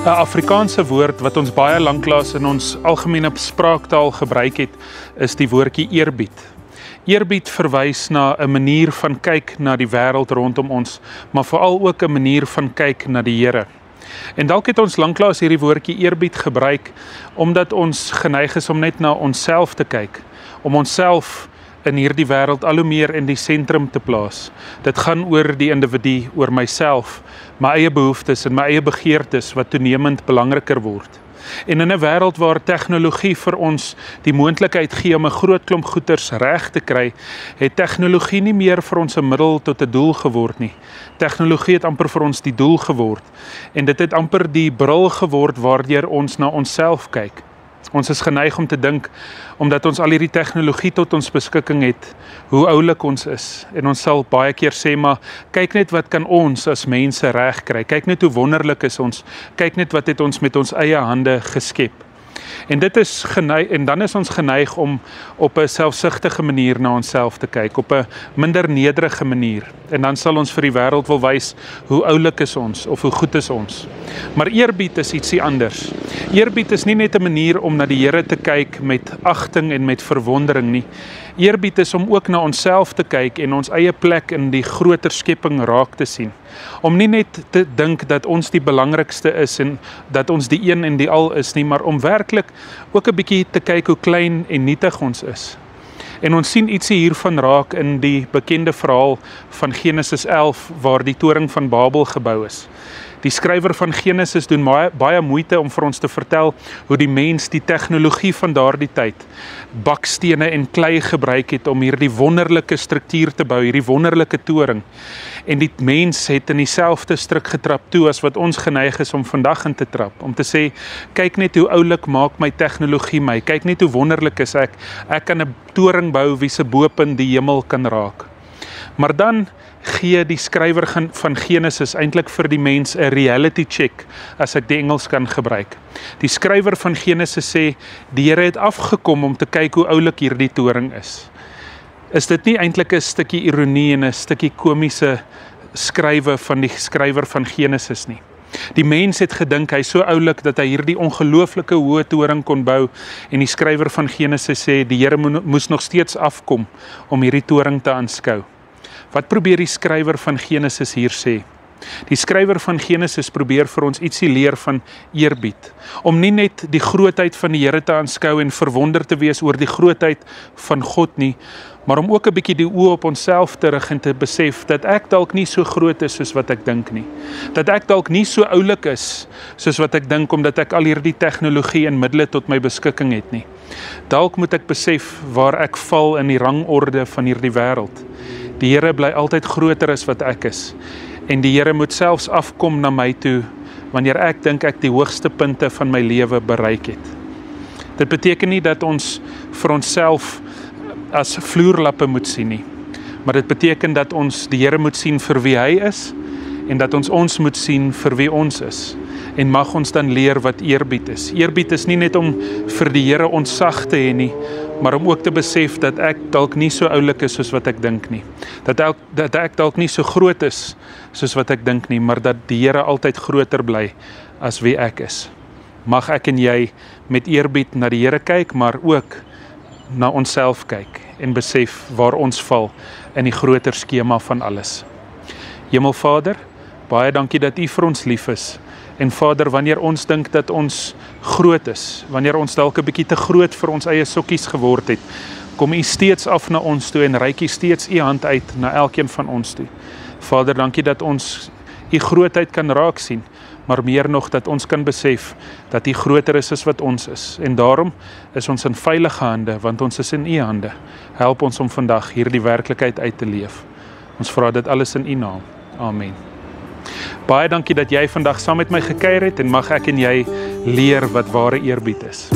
'n Afrikaanse woord wat ons baie lanklaas in ons algemene spraaktaal gebruik het, is die woordjie eerbied. Eerbied verwys na 'n manier van kyk na die wêreld rondom ons, maar veral ook 'n manier van kyk na die Here. En dalk het ons lanklaas hierdie woordjie eerbied gebruik, omdat ons geneig is om net na onsself te kyk, om onsself in hierdie wêreld al hoe meer in die sentrum te plaas. Dit gaan oor die individu, oor myself, my eie behoeftes en my eie begeertes wat toenemend belangriker word. En in 'n wêreld waar tegnologie vir ons die moontlikheid gee om 'n groot klomp goeders reg te kry, het tegnologie nie meer vir ons 'n middel tot 'n doel geword nie. Tegnologie het amper vir ons die doel geword. En dit het amper die bril geword waardeur ons na onsself kyk. Ons is geneig om te dink, omdat ons al hierdie tegnologie tot ons beskikking het, hoe oulik ons is. En ons sal baie keer sê, maar kyk net wat kan ons as mense reg kry. Kyk net hoe wonderlik is ons. Kyk net wat het ons met ons eie hande geskep. En dan is ons geneig om op 'n selfsugtige manier na onsself te kyk, op 'n minder nederige manier. En dan sal ons vir die wêreld wil wys hoe oulik is ons of hoe goed is ons. Maar eerbied is ietsie anders. Eerbied is nie net 'n manier om na die Here te kyk met agting en met verwondering nie. Eerbied is om ook na onsself te kyk en ons eie plek in die groter skepping raak te sien. Om nie net te dink dat ons die belangrikste is en dat ons die een en die al is nie, maar om werklik ook 'n bietjie te kyk hoe klein en nietig ons is. En ons sien ietsie hiervan raak in die bekende verhaal van Genesis 11 waar die toring van Babel gebou is. Die skrywer van Genesis doen baie moeite om vir ons te vertel hoe die mens die tegnologie van daardie tyd, bakstene en klei gebruik het om hierdie wonderlike struktuur te bou, hierdie wonderlike toring. En die mens het in dieselfde struik getrap toe as wat ons geneig is om vandag in te trap. Om te sê, kyk net hoe oulik maak my tegnologie my, kyk net hoe wonderlik is ek kan 'n toring bou wie se bopunt die hemel kan raak. Maar dan gee die skrywer van Genesis eintlik vir die mens 'n reality check, as ek die Engels kan gebruik. Die skrywer van Genesis sê, die Here het afgekom om te kyk hoe oulik hierdie toring is. Is dit nie eintlik 'n stukkie ironie en 'n stukkie komiese skrywe van die skrywer van Genesis nie? Die mens het gedink hy so oulik dat hy hierdie ongelooflike hoë toring kon bou, en die skrywer van Genesis sê, die Here moes nog steeds afkom om hierdie toring te aanskou. Wat probeer die skrywer van Genesis hier sê? Die skrywer van Genesis probeer vir ons ietsie leer van eerbied. Om nie net die grootheid van die Here te aanskou en verwonder te wees oor die grootheid van God nie, maar om ook 'n bietjie die oë op onsself te rig en te besef dat ek dalk nie so groot is soos wat ek dink nie. Dat ek dalk nie so oulik is soos wat ek dink omdat ek al hierdie tegnologie en middele tot my beskikking het nie. Dalk moet ek besef waar ek val in die rangorde van hierdie wêreld. Die Here bly altyd groter as wat ek is. En die Here moet selfs afkom na my toe, wanneer ek dink ek die hoogste punte van my lewe bereik het. Dit beteken nie dat ons vir onsself as vloerlappe moet sien nie, maar dit beteken dat ons die Here moet sien vir wie hy is, en dat ons moet sien vir wie ons is. En mag ons dan leer wat eerbied is. Eerbied is nie net om vir die Here ontsag te hê nie, maar om ook te besef dat ek dalk nie so oulik is soos wat ek dink nie. Dat ek dalk nie so groot is soos wat ek dink nie, maar dat die Here altyd groter bly as wie ek is. Mag ek en jy met eerbied na die Here kyk, maar ook na onsself kyk en besef waar ons val in die groter skema van alles. Hemelvader, baie dankie dat U vir ons lief is. En Vader, wanneer ons dink dat ons groot is, wanneer ons dalk 'n bietjie te groot vir ons eie sokkies geword het, kom U steeds af na ons toe en reik U steeds U hand uit na elkeen van ons toe. Vader, dankie dat ons U grootheid kan raak sien, maar meer nog dat ons kan besef dat U groter is as wat ons is. En daarom is ons in veilige hande, want ons is in U hande. Help ons om vandag hierdie werklikheid uit te leef. Ons vra dit alles in U naam. Amen. Baie dankie dat jy vandag saam met my gekuier het, en mag ek en jy leer wat ware eerbied is.